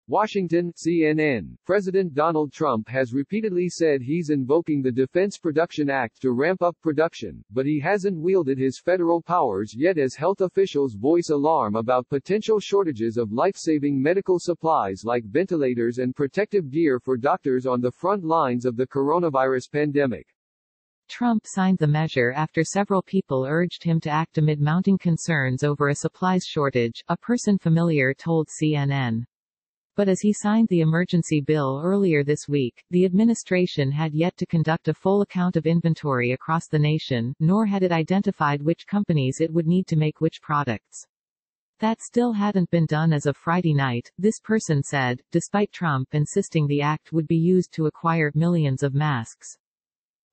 Washington, CNN. President Donald Trump has repeatedly said he's invoking the Defense Production Act to ramp up production, but he hasn't wielded his federal powers yet as health officials voice alarm about potential shortages of life-saving medical supplies like ventilators and protective gear for doctors on the front lines of the coronavirus pandemic. Trump signed the measure after several people urged him to act amid mounting concerns over a supplies shortage, a person familiar told CNN. But as he signed the emergency bill earlier this week, the administration had yet to conduct a full account of inventory across the nation, nor had it identified which companies it would need to make which products. That still hadn't been done as of Friday night, this person said, despite Trump insisting the act would be used to acquire millions of masks.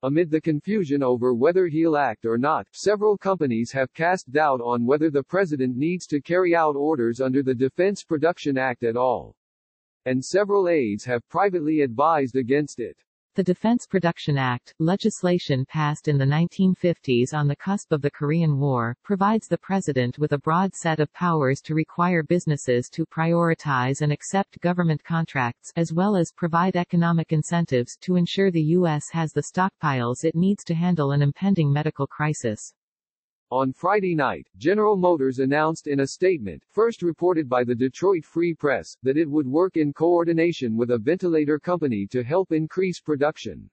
Amid the confusion over whether he'll act or not, several companies have cast doubt on whether the president needs to carry out orders under the Defense Production Act at all. And several aides have privately advised against it. The Defense Production Act, legislation passed in the 1950s on the cusp of the Korean War, provides the president with a broad set of powers to require businesses to prioritize and accept government contracts, as well as provide economic incentives to ensure the U.S. has the stockpiles it needs to handle an impending medical crisis. On Friday night, General Motors announced in a statement, first reported by the Detroit Free Press, that it would work in coordination with a ventilator company to help increase production.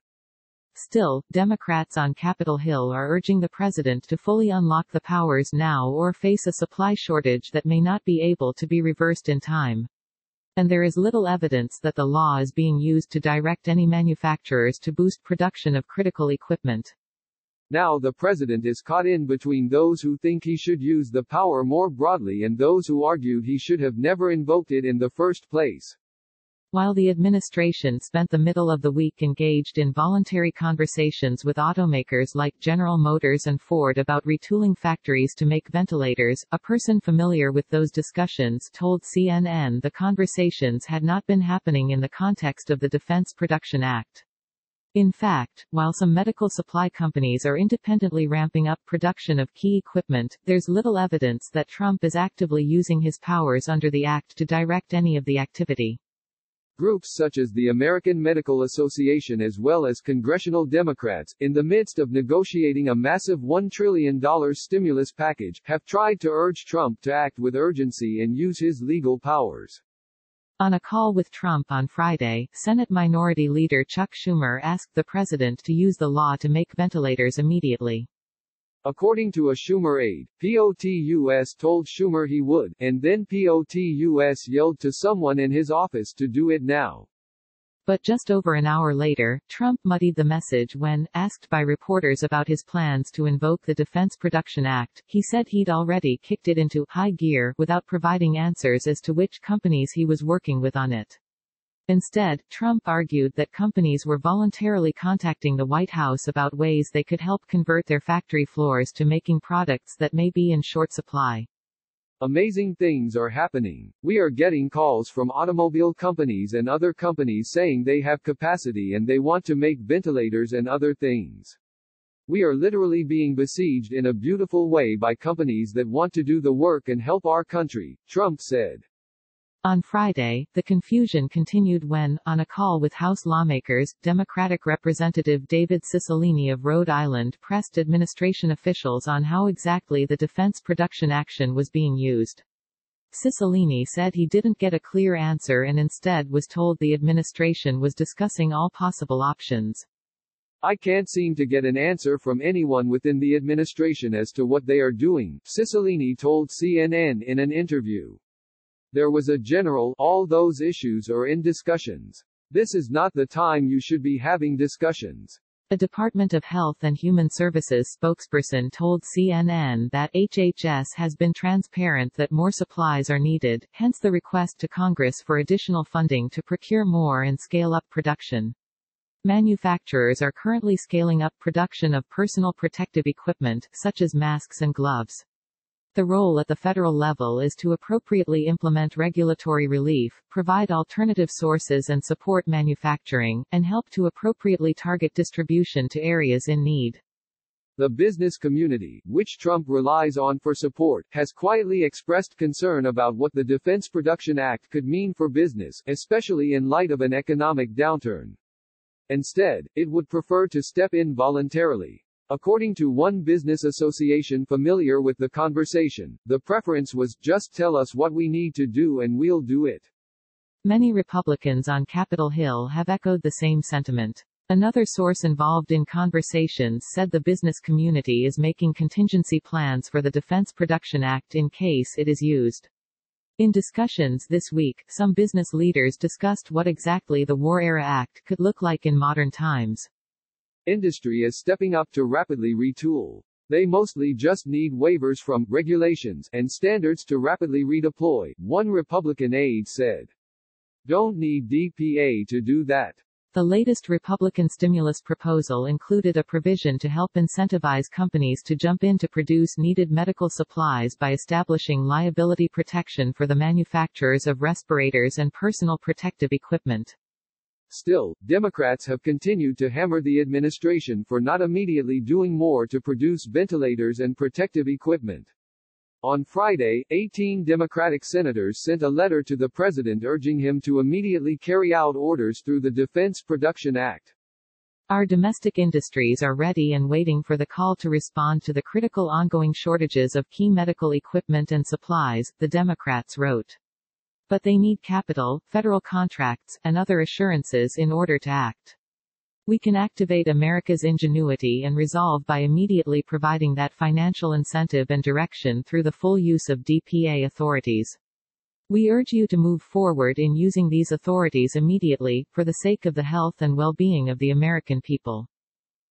Still, Democrats on Capitol Hill are urging the president to fully unlock the powers now or face a supply shortage that may not be able to be reversed in time. And there is little evidence that the law is being used to direct any manufacturers to boost production of critical equipment. Now the president is caught in between those who think he should use the power more broadly and those who argued he should have never invoked it in the first place. While the administration spent the middle of the week engaged in voluntary conversations with automakers like General Motors and Ford about retooling factories to make ventilators, a person familiar with those discussions told CNN the conversations had not been happening in the context of the Defense Production Act. In fact, while some medical supply companies are independently ramping up production of key equipment, there's little evidence that Trump is actively using his powers under the act to direct any of the activity. Groups such as the American Medical Association as well as congressional Democrats, in the midst of negotiating a massive $1 trillion stimulus package, have tried to urge Trump to act with urgency and use his legal powers. On a call with Trump on Friday, Senate Minority Leader Chuck Schumer asked the president to use the law to make ventilators immediately. According to a Schumer aide, POTUS told Schumer he would, and then POTUS yelled to someone in his office to do it now. But just over an hour later, Trump muddied the message when, asked by reporters about his plans to invoke the Defense Production Act, he said he'd already kicked it into high gear without providing answers as to which companies he was working with on it. Instead, Trump argued that companies were voluntarily contacting the White House about ways they could help convert their factory floors to making products that may be in short supply. Amazing things are happening. We are getting calls from automobile companies and other companies saying they have capacity and they want to make ventilators and other things. We are literally being besieged in a beautiful way by companies that want to do the work and help our country, Trump said. On Friday, the confusion continued when, on a call with House lawmakers, Democratic Representative David Cicilline of Rhode Island pressed administration officials on how exactly the Defense Production Action was being used. Cicilline said he didn't get a clear answer and instead was told the administration was discussing all possible options. I can't seem to get an answer from anyone within the administration as to what they are doing, Cicilline told CNN in an interview. There was a general, all those issues are in discussions. This is not the time you should be having discussions. A Department of Health and Human Services spokesperson told CNN that HHS has been transparent that more supplies are needed, hence the request to Congress for additional funding to procure more and scale up production. Manufacturers are currently scaling up production of personal protective equipment, such as masks and gloves. The role at the federal level is to appropriately implement regulatory relief, provide alternative sources and support manufacturing, and help to appropriately target distribution to areas in need. The business community, which Trump relies on for support, has quietly expressed concern about what the Defense Production Act could mean for business, especially in light of an economic downturn. Instead, it would prefer to step in voluntarily. According to one business association familiar with the conversation, the preference was, just tell us what we need to do and we'll do it. Many Republicans on Capitol Hill have echoed the same sentiment. Another source involved in conversations said the business community is making contingency plans for the Defense Production Act in case it is used. In discussions this week, some business leaders discussed what exactly the War Era Act could look like in modern times. Industry is stepping up to rapidly retool. They mostly just need waivers from regulations and standards to rapidly redeploy, one Republican aide said. Don't need DPA to do that. The latest Republican stimulus proposal included a provision to help incentivize companies to jump in to produce needed medical supplies by establishing liability protection for the manufacturers of respirators and personal protective equipment. Still, Democrats have continued to hammer the administration for not immediately doing more to produce ventilators and protective equipment. On Friday, 18 Democratic senators sent a letter to the president urging him to immediately carry out orders through the Defense Production Act. Our domestic industries are ready and waiting for the call to respond to the critical ongoing shortages of key medical equipment and supplies, the Democrats wrote. But they need capital, federal contracts, and other assurances in order to act. We can activate America's ingenuity and resolve by immediately providing that financial incentive and direction through the full use of DPA authorities. We urge you to move forward in using these authorities immediately, for the sake of the health and well-being of the American people.